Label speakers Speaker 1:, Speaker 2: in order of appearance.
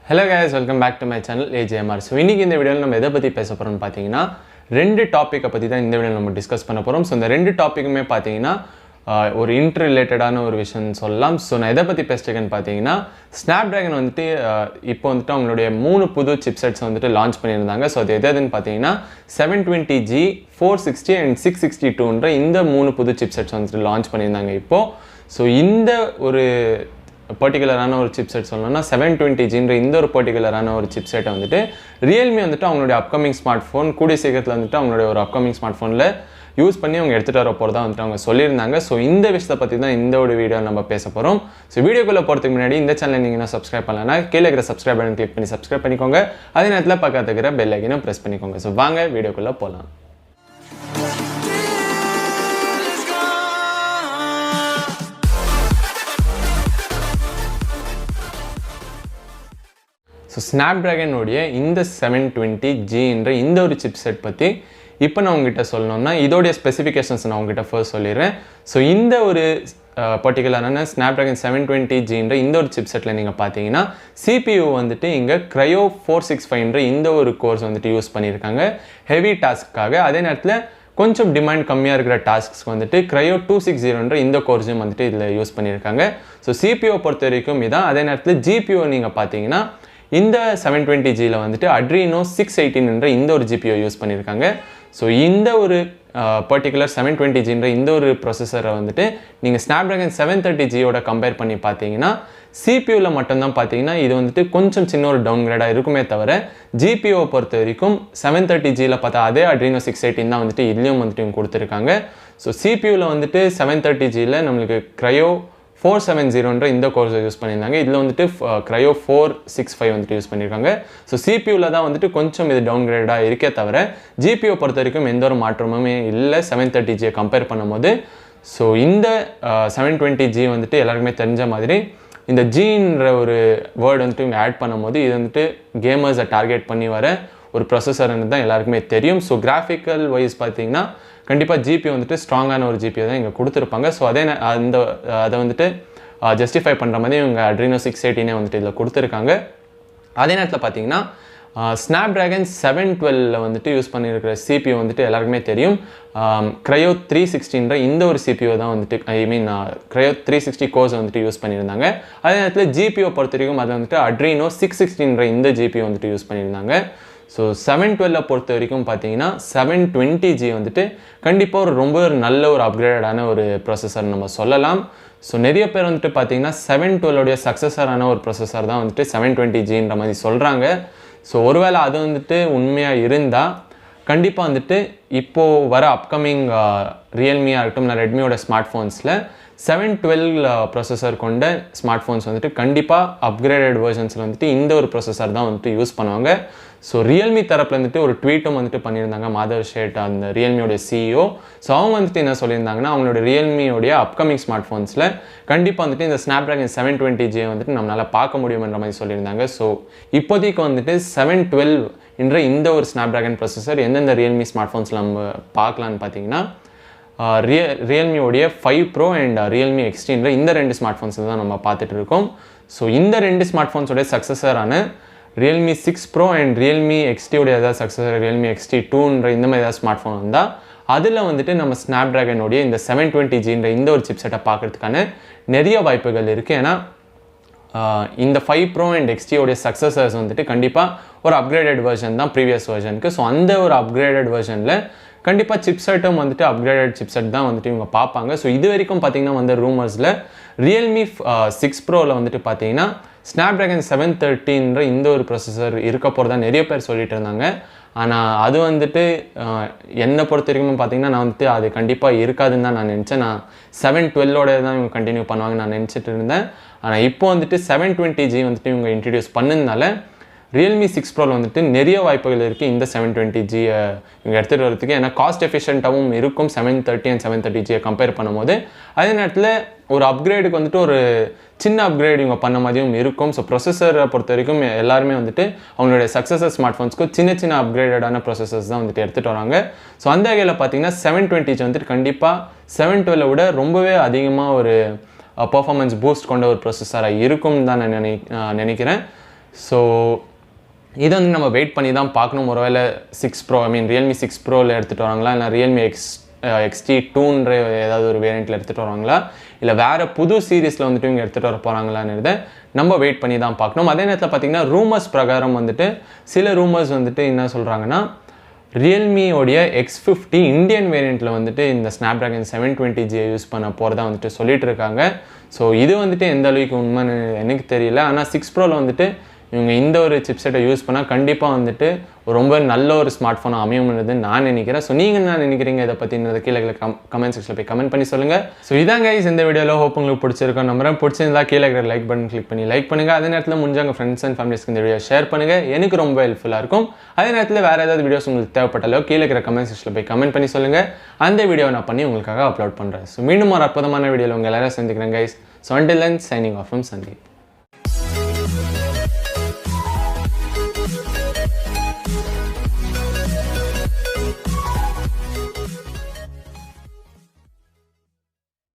Speaker 1: Hello guys, welcome back to my channel AJMR. So இன்னைக்கு இந்த வீடியோல நம்ம எதை பத்தி பேச போறோம்னு பாத்தீங்கன்னா ரெண்டு டாபிக்க பத்தி தான் இந்த வீடியோல நம்ம டிஸ்கஸ் பண்ண போறோம். சோ இந்த ரெண்டு டாபிக்குமே பாத்தீங்கன்னா ஒரு இன்டர் ரிலேட்டடான ஒரு விஷயம் சொல்லலாம். சோ நான் எதை பத்தி பேசிட்டேன்னு பாத்தீங்கன்னா Snapdragon வந்துட்டு இப்போ வந்துட்டு அவங்களுடைய மூணு புது சிப்செட்ஸ் வந்துட்டு லான்ச் பண்ணியிருந்தாங்க. சோ அது எதுன்னு பாத்தீங்கன்னா 720G 460 and 662ன்ற இந்த மூணு புது சிப்செட்ஸ் வந்துட்டு லான்ச் பண்ணியிருந்தாங்க இப்போ. சோ இந்த ஒரு பர்டிகுலரான ஒரு சிப்செட் சொல்லணும்னா 720Gன்ற இந்த ஒரு பர்டிகுலரான ஒரு சிப்செட்டை வந்துட்டு ரியல்மி வந்துட்டு அவங்களுடைய அப்கமிங் ஸ்மார்ட் ஃபோன் கூடிய சீக்கிரத்தில் வந்துட்டு அவங்களுடைய ஒரு அப்கமிங் ஸ்மார்ட் ஃபோனில் யூஸ் பண்ணி அவங்க எடுத்துகிட்டு வர போகிறதா வந்துட்டு அவங்க சொல்லியிருந்தாங்க. ஸோ இந்த விஷயத்தை பற்றி தான் இந்த ஒரு வீடியோ நம்ம பேச போகிறோம். ஸோ வீடியோக்குள்ளே போகிறதுக்கு முன்னாடி இந்த சேனலை நீங்கள் என்ன சப்ஸ்கிரைப் பண்ணலன்னா கீழே இருக்கிற சப்ஸ்கிரைப் பட்டன் கிளிக் பண்ணி சப்ஸ்கிரைப் பண்ணிக்கோங்க. அதே நேரத்தில் பக்கத்துல இருக்கிற பெல் ஐக்கனை ப்ரெஸ் பண்ணிக்கோங்க. ஸோ வாங்க வீடியோக்குள்ளே போகலாம். ஸோ Snapdragon உடைய இந்த 720Gன்ற இந்த ஒரு சிப்செட் பற்றி இப்போ நான் உங்ககிட்ட சொல்லணும்னா இதோடைய ஸ்பெசிஃபிகேஷன்ஸ் நான் உங்ககிட்ட ஃபர்ஸ்ட் சொல்லிடுறேன். ஸோ இந்த ஒரு பர்டிகுலரான Snapdragon 720Gன்ற இந்த ஒரு சிப்செட்டில் நீங்கள் பார்த்தீங்கன்னா CPU வந்துட்டு இங்கே Kryo 465ன்ற இந்த ஒரு கோர்ஸ் வந்துட்டு யூஸ் பண்ணியிருக்காங்க ஹெவி டாஸ்க்காக. அதே நேரத்தில் கொஞ்சம் டிமாண்ட் கம்மியாக இருக்கிற டாஸ்க்ஸ்க்கு வந்துட்டு Kryo 260ன்ற இந்த கோர்ஸும் வந்துட்டு இதில் யூஸ் பண்ணியிருக்காங்க. ஸோ CPU பொறுத்த வரைக்கும் இதான். அதே நேரத்தில் GPU நீங்கள் பார்த்தீங்கன்னா இந்த 720Gல வந்துட்டு Adreno 618ன்ற இந்த ஒரு GPU யூஸ் பண்ணியிருக்காங்க. ஸோ இந்த ஒரு பர்டிகுலர் 720Gன்ற இந்த ஒரு ப்ரொசஸரை வந்துட்டு நீங்கள் Snapdragon 730Gயோட கம்பேர் பண்ணி பார்த்தீங்கன்னா CPUவில் மட்டும்தான் பார்த்தீங்கன்னா இது வந்துட்டு கொஞ்சம் சின்ன ஒரு டவுன்கிரேடாக இருக்குமே தவிர GPUவை பொறுத்த வரைக்கும் 730Gல பார்த்தா அதே Adreno 618 தான் வந்துட்டு இதுலேயும் வந்துட்டு கொடுத்துருக்காங்க. ஸோ CPUவில் வந்துட்டு 730Gல நம்மளுக்கு Kryo 470ன்ற இந்த கோர்ஸை யூஸ் பண்ணியிருந்தாங்க. இதில் வந்துட்டு Kryo 465 வந்துட்டு யூஸ் பண்ணியிருக்காங்க. ஸோ CPUவில் தான் வந்துட்டு கொஞ்சம் இது டவுன்கிரேடாக இருக்கே தவிர GPU பொறுத்த வரைக்கும் எந்த ஒரு மாற்றமுமே இல்லை 730Gயை கம்பேர் பண்ணும்போது. ஸோ இந்த 720G வந்துட்டு எல்லாருக்குமே தெரிஞ்ச மாதிரி இந்த ஜின்ற ஒரு வேர்டு வந்துட்டு இங்கே ஆட் பண்ணும்போது இது வந்துட்டு கேமர்ஸை டார்கெட் பண்ணி வர ஒரு ப்ரொசஸர்னு தான் எல்லாருக்குமே தெரியும். ஸோ கிராஃபிக்கல் வைஸ் பார்த்தீங்கன்னா கண்டிப்பாக GPU வந்துட்டு ஸ்ட்ராங்கான ஒரு GPU தான் இங்கே கொடுத்துருப்பாங்க. ஸோ அதை வந்துட்டு ஜஸ்டிஃபை பண்ணுற மாதிரி இவங்க Adreno 618 வந்துட்டு இதில் கொடுத்துருக்காங்க. அதே நேரத்தில் பார்த்தீங்கன்னா Snapdragon 712ல வந்துட்டு யூஸ் பண்ணியிருக்கிற CPU வந்துட்டு எல்லாருக்குமே தெரியும் Kryo 360ன்ற இந்த ஒரு CPU தான் வந்துட்டு Kryo 360 கோர்ஸ் வந்துட்டு யூஸ் பண்ணியிருந்தாங்க. அதே நேரத்தில் GPU பொறுத்த வரைக்கும் அது வந்துட்டு Adreno 616ன்ற இந்த GPU வந்துட்டு யூஸ் பண்ணியிருந்தாங்க. ஸோ 712ல பொறுத்த வரைக்கும் பார்த்தீங்கன்னா 720G வந்துட்டு கண்டிப்பாக ரொம்ப ஒரு நல்ல ஒரு அப்கிரேடான ஒரு ப்ரொசஸர் நம்ம சொல்லலாம். ஸோ நிறைய பேர் வந்துட்டு பார்த்தீங்கன்னா 712உடைய சக்ஸஸரான ஒரு ப்ரொசஸர் தான் வந்துட்டு 720Gன்ற மாதிரி சொல்கிறாங்க. ஸோ ஒருவேளை அது வந்துட்டு உண்மையாக இருந்தால் கண்டிப்பாக வந்துட்டு இப்போது வர அப்கமிங் ரியல்மியாக இருக்கட்டும் இல்லை ரெட்மியோட ஸ்மார்ட் ஃபோன்ஸில் 712 ப்ரொசஸர் கொண்ட ஸ்மார்ட் ஃபோன்ஸ் வந்துட்டு கண்டிப்பாக அப்கிரேடட் வெர்ஷன்ஸில் வந்துட்டு இந்த ஒரு ப்ரொசஸர் தான் வந்துட்டு யூஸ் பண்ணுவாங்க. ஸோ ரியல்மி தரப்பில் வந்துட்டு ஒரு ட்வீட்டும் வந்துட்டு பண்ணியிருந்தாங்க மாதவ் ஷேட் அந்த ரியல்மியோட CEO. ஸோ அவங்க வந்துட்டு என்ன சொல்லியிருந்தாங்கன்னா அவங்களோட ரியல்மியோடைய அப்கமிங் ஸ்மார்ட் ஃபோன்ஸில் கண்டிப்பாக வந்துட்டு இந்த Snapdragon 720G வந்துட்டு நம்மளால் பார்க்க முடியும்ன்ற மாதிரி சொல்லியிருந்தாங்க. ஸோ இப்போதைக்கு வந்துட்டு 712ன்ற இந்த ஒரு Snapdragon ப்ரொசஸர் எந்தெந்த ரியல்மி ஸ்மார்ட் ஃபோன்ஸில் நம்ம பார்க்கலான்னு பார்த்தீங்கன்னா ரியல்மியோடைய 5 Pro அண்ட் ரியல்மி XTன்ற இந்த ரெண்டு ஸ்மார்ட் ஃபோன்ஸ் தான் நம்ம பார்த்துட்டு இருக்கோம். ஸோ இந்த ரெண்டு ஸ்மார்ட் ஃபோன்ஸோடைய சக்ஸஸரான ரியல்மி 6 Pro அண்ட் ரியல்மி XTயோடைய ஏதாவது சக்ஸஸர் ரியல்மி XT2ன்ற இந்த மாதிரி ஏதாவது ஸ்மார்ட் ஃபோன் வந்தால் அதில் வந்துட்டு நம்ம Snapdragonோடைய இந்த 720Gன்ற இந்த ஒரு சிப்செட்டை பார்க்குறதுக்கான நிறைய வாய்ப்புகள் இருக்குது. ஏன்னா இந்த 5 Pro அண்ட் XTயோடைய சக்ஸஸர்ஸ் வந்துட்டு கண்டிப்பாக ஒரு அப்கிரேடட் வெர்ஷன் தான் ப்ரீவியஸ் வெர்ஷனுக்கு. ஸோ அந்த ஒரு அப்கிரேடட் வெர்ஷனில் கண்டிப்பாக சிப்செட்டும் வந்துட்டு அப்கிரேடட் சிப்செட் தான் வந்துட்டு இவங்க பார்ப்பாங்க. ஸோ இது வரைக்கும் பார்த்தீங்கன்னா வந்து ரூமர்ஸில் ரியல்மி 6 Proவில் வந்துட்டு பார்த்தீங்கன்னா Snapdragon 713ன்ற இந்த ஒரு ப்ரொசஸர் இருக்க போகிறதா நிறைய பேர் சொல்லிட்டு இருந்தாங்க. ஆனால் அது வந்துட்டு என்னை பொறுத்த வரைக்கும் பார்த்தீங்கன்னா நான் வந்துட்டு அது கண்டிப்பாக இருக்காதுன்னு தான் நான் நினச்சேன். நான் 712ஓட தான் இவங்க கண்டினியூ பண்ணுவாங்கன்னு நான் நினச்சிட்டு இருந்தேன். ஆனால் இப்போ வந்துட்டு 720G வந்துட்டு இவங்க இன்ட்ரடியூஸ் பண்ணதுனால ரியல்மி 6 Proவில் வந்துட்டு நிறைய வாய்ப்புகள் இருக்குது இந்த 720G இவங்க எடுத்துகிட்டு வரதுக்கு. ஏன்னா காஸ்ட் எஃபிஷியண்ட்டாகவும் இருக்கும் 730 அண்ட் 730Gயை கம்பேர் பண்ணும்போது. அதே நேரத்தில் ஒரு அப்கிரேடுக்கு வந்துட்டு ஒரு சின்ன அப்கிரேட் இவங்க பண்ண மாதிரியும் இருக்கும். ஸோ ப்ரொசஸரை பொறுத்த வரைக்கும் எல்லாருமே வந்துட்டு அவங்களுடைய சக்ஸஸர் ஸ்மார்ட் ஃபோன்ஸ்க்கு சின்ன சின்ன அப்கிரேடடான ப்ரொசஸர்ஸ் தான் வந்துட்டு எடுத்துகிட்டு வராங்க. ஸோ அந்த வகையில் பார்த்தீங்கன்னா 720G வந்துட்டு கண்டிப்பாக 712 விட ரொம்பவே அதிகமாக ஒரு பர்ஃபார்மன்ஸ் பூஸ்ட் கொண்ட ஒரு ப்ரொசஸராக இருக்கும் தான் நான் நினைக்கிறேன். ஸோ இதை வந்து நம்ம வெயிட் பண்ணி தான் பார்க்கணும். ஒருவேளை 6 Pro ரியல்மி 6 Proவில் எடுத்துகிட்டு வராங்களா, இல்லை ரியல்மி XT2ன்ற ஏதாவது ஒரு வேரியண்ட்டில் எடுத்துகிட்டு வராங்களா, இல்லை வேறு புது சீரீஸில் வந்துட்டு இவங்க எடுத்துகிட்டு வர போகிறாங்களான்னு நம்ம வெயிட் பண்ணி தான் பார்க்கணும். அதே நேரத்தில் பார்த்திங்கன்னா ரூமர்ஸ் பிரகாரம் வந்துட்டு சில ரூமர்ஸ் வந்துட்டு என்ன சொல்கிறாங்கன்னா, ரியல்மியோடைய X50 இந்தியன் வேரியண்ட்டில் வந்துட்டு இந்த ஸ்னாப்ட்ராகன் 720G யூஸ் பண்ண போகிறதா வந்துட்டு சொல்லிட்டு இருக்காங்க. ஸோ இது வந்துட்டு எந்த அளவுக்கு உண்மைன்னு எனக்கு தெரியல. ஆனால் 6 Proவில் வந்துட்டு இவங்க இந்த ஒரு சிப்செட்டை யூஸ் பண்ணால் கண்டிப்பாக வந்துட்டு ரொம்ப நல்ல ஒரு ஸ்மார்ட் ஃபோனாக அமையும்ன்றது நான் நினைக்கிறேன். ஸோ நீங்கள் என்ன நினைக்கிறீங்க இதை பற்றினது கீழே கமெண்ட் செக்ஷனில் போய் கமெண்ட் பண்ணி சொல்லுங்கள். ஸோ இதான் கைஸ் இந்த வீடியோவில். ஹோப் உங்களுக்கு பிடிச்சிருக்கோம் நம்புறேன். பிடிச்சிருந்தா கீழே இருக்கிற லைக் பட்டன் கிளிக் பண்ணி லைக் பண்ணுங்கள். அதே நேரத்தில் முடிஞ்சாங்க ஃப்ரெண்ட்ஸ் அண்ட் ஃபேமிலிஸ்க்கு இந்த வீடியோ ஷேர் பண்ணுங்கள். எனக்கு ரொம்ப ஹெல்ப்ஃபுல்லாக இருக்கும். அதே நேரத்தில் வேறு ஏதாவது வீடியோஸ் உங்களுக்கு தேவைப்பட்டாலோ கீழே இருக்கிற கமெண்ட் செக்ஷனில் போய் கமெண்ட் பண்ணி சொல்லுங்கள். அந்த வீடியோ நான் பண்ணி உங்களுக்காக அப்லோட் பண்ணுறேன். ஸோ மீண்டும் ஒரு அற்புதமான வீடியோவில் உங்கள் எல்லாரும் சந்திக்கிறேன் guys. So until then, signing off from Sandeep.